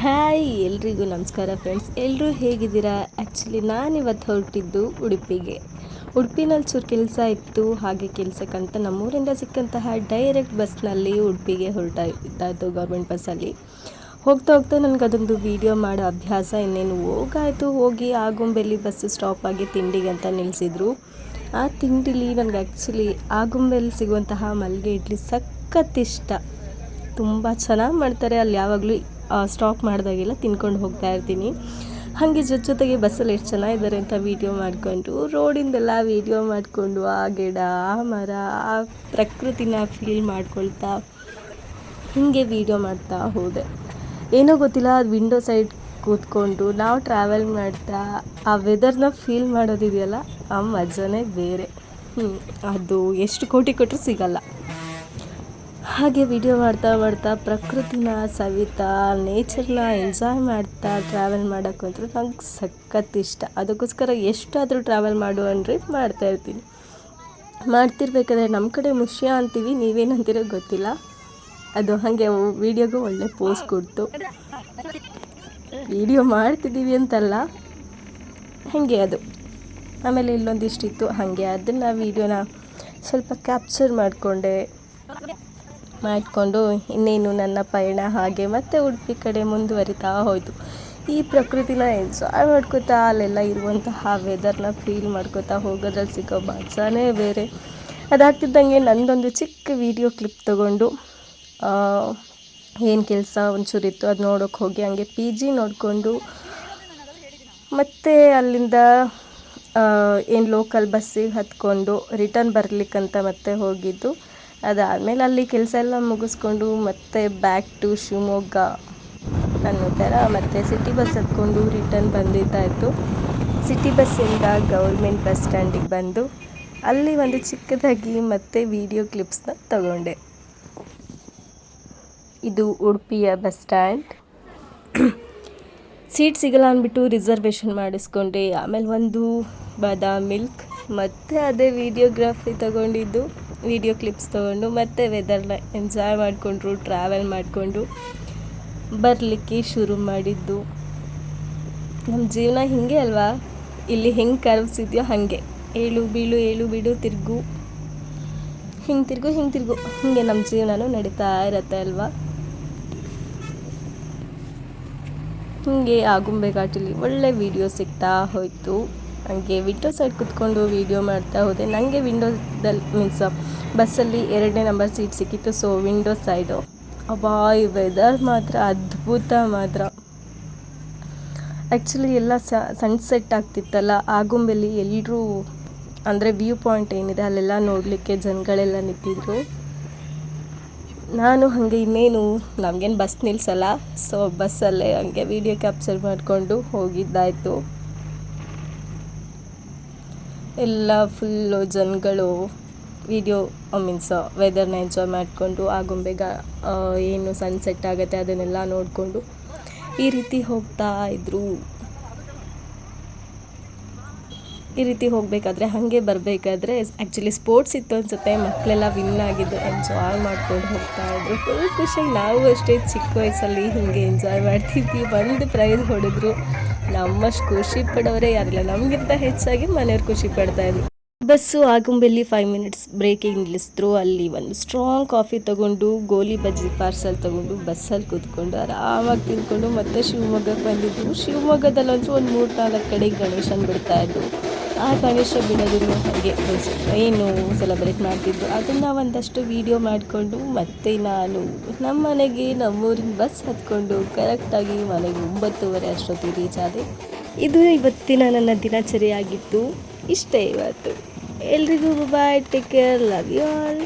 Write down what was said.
Hi ಎಲ್ರಿಗೂ ನಮಸ್ಕಾರ friends. ಎಲ್ಲರೂ ಹೇಗಿದ್ದೀರಾ? ಆ್ಯಕ್ಚುಲಿ ನಾನಿವತ್ತು ಹೊರಟಿದ್ದು ಉಡುಪಿನಲ್ಲಿ ಚೂರು ಕೆಲಸ ಇತ್ತು. ಹಾಗೆ ಕೆಲಸಕ್ಕಂತ ನಮ್ಮೂರಿಂದ ಸಿಕ್ಕಂತಹ ಡೈರೆಕ್ಟ್ ಬಸ್ನಲ್ಲಿ ಉಡುಪಿಗೆ ಹೊರಟಾಯಿತು. ಗೌರ್ಮೆಂಟ್ ಬಸ್ಸಲ್ಲಿ ಹೋಗ್ತಾ ನನಗೆ ಅದೊಂದು ವೀಡಿಯೋ ಮಾಡೋ ಅಭ್ಯಾಸ. ಇನ್ನೇನು ಹೋಗಿ ಆಗುಂಬೆಯಲ್ಲಿ ಬಸ್ ಸ್ಟಾಪ್ ಆಗಿ ತಿಂಡಿಗಂತ ನಿಲ್ಲಿಸಿದ್ರು. ಆ ತಿಂಡಿಲಿ ನನಗೆ ಆ್ಯಕ್ಚುಲಿ ಆಗುಂಬೆಯಲ್ಲಿ ಸಿಗುವಂತಹ ಮಲ್ಲಿಗೆ ಇಡ್ಲಿ ಸಖತ್ ಇಷ್ಟ. ತುಂಬ ಚೆನ್ನಾಗಿ ಮಾಡ್ತಾರೆ. ಅಲ್ಲಿ ಯಾವಾಗಲೂ ಸ್ಟಾಪ್ ಮಾಡಿದಾಗೆಲ್ಲ ತಿನ್ಕೊಂಡು ಹೋಗ್ತಾ ಇರ್ತೀನಿ. ಹಾಗೆ ಜೊತೆಗೆ ಬಸ್ಸಲ್ಲಿ ಎಷ್ಟು ಚೆನ್ನಾಗಿದ್ದಾರೆ ಅಂತ ವೀಡಿಯೋ ಮಾಡಿಕೊಂಡು ರೋಡಿಂದೆಲ್ಲ ವೀಡಿಯೋ ಮಾಡಿಕೊಂಡು ಆ ಗಿಡ, ಆ ಮರ, ಆ ಪ್ರಕೃತಿನ ಫೀಲ್ ಮಾಡ್ಕೊಳ್ತಾ ಹೀಗೆ ವೀಡಿಯೋ ಮಾಡ್ತಾ ಹೋದೆ. ಏನೋ ಗೊತ್ತಿಲ್ಲ, ಅದು ವಿಂಡೋ ಸೈಡ್ ಕೂತ್ಕೊಂಡು ನಾವು ಟ್ರಾವೆಲ್ ಮಾಡ್ತಾ ಆ ವೆದರ್ನ ಫೀಲ್ ಮಾಡೋದಿದೆಯಲ್ಲ, ಆ ಮಜಾನೇ ಬೇರೆ. ಅದು ಎಷ್ಟು ಕೋಟಿ ಕೊಟ್ಟರು ಸಿಗಲ್ಲ. ಹಾಗೆ ವಿಡಿಯೋ ಮಾಡ್ತಾ ಪ್ರಕೃತಿನ ಸವಿತಾ ನೇಚರ್ನ ಎಂಜಾಯ್ ಮಾಡ್ತಾ ಟ್ರಾವೆಲ್ ಮಾಡೋಕ್ಕಂತೂ ನಂಗೆ ಸಖತ್ ಇಷ್ಟ. ಅದಕ್ಕೋಸ್ಕರ ಎಷ್ಟಾದರೂ ಟ್ರಾವೆಲ್ ಮಾಡು ಅಂದರೆ ಮಾಡ್ತಾಯಿರ್ತೀನಿ. ಮಾಡ್ತಿರ್ಬೇಕಾದ್ರೆ ನಮ್ಮ ಕಡೆ ಮುಷ್ಯ ಅಂತೀವಿ, ನೀವೇನಂತೀರೋ ಗೊತ್ತಿಲ್ಲ. ಅದು ಹಾಗೆ ವೀಡಿಯೋಗೂ ಒಳ್ಳೆ ಪೋಸ್ ಕೊಡ್ತು. ವಿಡಿಯೋ ಮಾಡ್ತಿದ್ದೀವಿ ಅಂತಲ್ಲ, ಹಾಗೆ ಅದು. ಆಮೇಲೆ ಇಲ್ಲೊಂದಿಷ್ಟಿತ್ತು, ಹಾಗೆ ಅದನ್ನು ವೀಡಿಯೋನ ಸ್ವಲ್ಪ ಕ್ಯಾಪ್ಚರ್ ಮಾಡಿಕೊಂಡು ಇನ್ನೇನು ನನ್ನ ಪಯಣ ಹಾಗೆ ಮತ್ತೆ ಉಡುಪಿ ಕಡೆ ಮುಂದುವರಿತಾ ಹೋಯಿತು. ಈ ಪ್ರಕೃತಿನ ಎಂಜಾಯ್ ಮಾಡ್ಕೋತಾ ಅಲ್ಲೆಲ್ಲ ಇರುವಂತಹ ವೆದರ್ನ ಫೀಲ್ ಮಾಡ್ಕೋತಾ ಹೋಗೋದ್ರಲ್ಲಿ ಸಿಗೋ ಮಜಾನೇ ಬೇರೆ. ಅದಾಗ್ತಿದ್ದಂಗೆ ನನ್ನದೊಂದು ಚಿಕ್ಕ ವೀಡಿಯೋ ಕ್ಲಿಪ್ ತೊಗೊಂಡು ಏನು ಕೆಲಸ ಒಂಚೂರಿತ್ತು ಅದು ನೋಡೋಕ್ಕೆ ಹೋಗಿ ಹಂಗೆ PG ನೋಡಿಕೊಂಡು ಮತ್ತು ಅಲ್ಲಿಂದ ಏನು ಲೋಕಲ್ ಬಸ್ಸಿಗೆ ಹತ್ಕೊಂಡು ರಿಟರ್ನ್ ಬರಲಿಕ್ಕಂತ ಮತ್ತೆ ಹೋಗಿದ್ದು. ಅದಾದಮೇಲೆ ಅಲ್ಲಿ ಕೆಲಸ ಎಲ್ಲ ಮುಗಿಸ್ಕೊಂಡು ಮತ್ತೆ ಬ್ಯಾಕ್ ಟು ಶಿವಮೊಗ್ಗ ಅನ್ನೋ ಥರ ಮತ್ತೆ ಸಿಟಿ ಬಸ್ ಹತ್ಕೊಂಡು ರಿಟರ್ನ್ ಬಂದಿದ್ದಾಯಿತು. ಸಿಟಿ ಬಸ್ಸಿಂದ ಗೌರ್ಮೆಂಟ್ ಬಸ್ ಸ್ಟ್ಯಾಂಡಿಗೆ ಬಂದು ಅಲ್ಲಿ ಒಂದು ಚಿಕ್ಕದಾಗಿ ಮತ್ತೆ ವಿಡಿಯೋ ಕ್ಲಿಪ್ಸ್ನ ತಗೊಂಡೆ. ಇದು ಉಡುಪಿಯ ಬಸ್ ಸ್ಟ್ಯಾಂಡ್. ಸೀಟ್ ಸಿಗಲ್ಲ ಅಂದ್ಬಿಟ್ಟು ರಿಸರ್ವೇಷನ್ ಮಾಡಿಸ್ಕೊಂಡೆ. ಆಮೇಲೆ ಒಂದು ಬಾದಾಮ್ ಮಿಲ್ಕ್ ಮತ್ತು ಅದೇ ವಿಡಿಯೋ ಕ್ಲಿಪ್ಸ್ ತೊಗೊಂಡು ಮತ್ತೆ ವೆದರ್ನ ಎಂಜಾಯ್ ಮಾಡಿಕೊಂಡು ಟ್ರಾವೆಲ್ ಮಾಡಿಕೊಂಡು ಬರಲಿಕ್ಕೆ ಶುರು ಮಾಡಿದ್ದು. ನಮ್ಮ ಜೀವನ ಹೀಗೆ ಅಲ್ವಾ? ಇಲ್ಲಿ ಹೆಂಗೆ ಕರ್ವ್ಸ್ ಇದೆಯೋ ಹಾಗೆ ಏಳು ಬೀಳು ತಿರುಗು ಹೀಗೆ ನಮ್ಮ ಜೀವನನೂ ನಡೀತಾ ಇರತ್ತೆ ಅಲ್ವಾ? ಹೀಗೆ ಆಗುಂಬೆ ಘಾಟಲ್ಲಿ ಒಳ್ಳೆ ವೀಡಿಯೋ ಸಿಗ್ತಾ ಹೋಯಿತು. ಹಾಗೆ ವಿಂಡೋ ಸೈಡ್ ಕುತ್ಕೊಂಡು ವೀಡಿಯೋ ಮಾಡ್ತಾ ಹೋದೆ. ನನಗೆ ಬಸ್ಸಲ್ಲಿ 2ನೇ ನಂಬರ್ ಸೀಟ್ ಸಿಕ್ಕಿತ್ತು. ಸೊ ವಿಂಡೋ ಸೈಡು ಈ ವೆದರ್ ಮಾತ್ರ ಅದ್ಭುತ ಮಾತ್ರ. ಆ್ಯಕ್ಚುಲಿ ಎಲ್ಲ ಸನ್ಸೆಟ್ ಆಗ್ತಿತ್ತಲ್ಲ ಆಗುಂಬೆಯಲ್ಲಿ. ಎಲ್ಲರೂ ಅಂದರೆ ವ್ಯೂ ಪಾಯಿಂಟ್ ಏನಿದೆ ಅಲ್ಲೆಲ್ಲ ನೋಡಲಿಕ್ಕೆ ಜನಗಳೆಲ್ಲ ನಿಂತಿದ್ರು. ನಾನು ಹಾಗೆ ಇನ್ನೇನು ನಮಗೇನು ಬಸ್ ನಿಲ್ಲಿಸಲ್ಲ, ಸೊ ಬಸ್ಸಲ್ಲೇ ಹಾಗೆ ವೀಡಿಯೋ ಕ್ಯಾಪ್ಚರ್ ಮಾಡಿಕೊಂಡು ಹೋಗಿದ್ದಾಯಿತು. ಎಲ್ಲ ಫುಲ್ಲು ಜನಗಳು ವೆದರ್ನ ಎಂಜಾಯ್ ಮಾಡಿಕೊಂಡು ಆಗುಂಬೆಗ ಏನು ಸನ್ಸೆಟ್ ಆಗುತ್ತೆ ಅದನ್ನೆಲ್ಲ ನೋಡಿಕೊಂಡು ಈ ರೀತಿ ಹೋಗ್ತಾ ಇದ್ರು. ಈ ರೀತಿ ಹೋಗಬೇಕಾದ್ರೆ ಹಾಗೆ ಬರಬೇಕಾದ್ರೆ ಆ್ಯಕ್ಚುಲಿ ಸ್ಪೋರ್ಟ್ಸ್ ಇತ್ತು ಅನಿಸುತ್ತೆ. ಮಕ್ಕಳೆಲ್ಲ ವಿನ್ ಆಗಿದ್ದು ಎಂಜಾಯ್ ಮಾಡ್ಕೊಂಡು ಹೋಗ್ತಾಯಿದ್ರು. ಫುಲ್ ಖುಷಿಯಾಗಿ ನಾವು ಅಷ್ಟೇ ಚಿಕ್ಕ ವಯಸ್ಸಲ್ಲಿ ಹೀಗೆ ಎಂಜಾಯ್ ಮಾಡ್ತಿದ್ವಿ. ಒಂದು ಪ್ರೈಸ್ ಹೊಡೆದ್ರು ನಮ್ಮಷ್ಟು ಖುಷಿ ಪಡೋರೆ ಯಾರಿಲ್ಲ. ನಮಗಿಂತ ಹೆಚ್ಚಾಗಿ ಮನೆಯವ್ರು ಖುಷಿ ಪಡ್ತಾಯಿದ್ರು. Bus ಆಗುಂಬೆಯಲ್ಲಿ 5 minutes ಬ್ರೇಕಿಗೆ ನಿಲ್ಲಿಸಿದ್ರು. ಅಲ್ಲಿ ಒಂದು ಸ್ಟ್ರಾಂಗ್ ಕಾಫಿ ತೊಗೊಂಡು ಗೋಲಿ ಬಜ್ಜಿ ಪಾರ್ಸಲ್ ತೊಗೊಂಡು ಬಸ್ಸಲ್ಲಿ ಕೂತ್ಕೊಂಡು ಆರಾಮಾಗಿ ತಿಂದ್ಕೊಂಡು ಮತ್ತೆ ಶಿವಮೊಗ್ಗಕ್ಕೆ ಬಂದಿದ್ದು. ಶಿವಮೊಗ್ಗದಲ್ಲಂತೂ ಒಂದು 3-4 ಕಡೆ ಗಣೇಶನ ಬಿಡ್ತಾಯಿದ್ರು. ಆ ಗಣೇಶ ಬಿಡೋದನ್ನು ಹಾಗೆ ಏನು ಸೆಲೆಬ್ರೇಟ್ ಮಾಡ್ತಿದ್ರು. ಅದನ್ನು ಒಂದಷ್ಟು ವೀಡಿಯೋ ಮಾಡಿಕೊಂಡು ಮತ್ತೆ ನಾನು ನಮ್ಮ ಮನೆಗೆ ನಮ್ಮೂರಿನ ಬಸ್ ಹತ್ಕೊಂಡು ಕರೆಕ್ಟಾಗಿ ಮನೆಗೆ 9:30 ಅಷ್ಟೊತ್ತಿಗೆ ರೀಚ್ ಆದೆ. ಇದು ಇವತ್ತಿನ ನನ್ನ ದಿನಚರಿಯಾಗಿತ್ತು. ಇಷ್ಟೇ ಇವತ್ತು. ಎಲ್ರಿಗೂ bye, take care, love you all.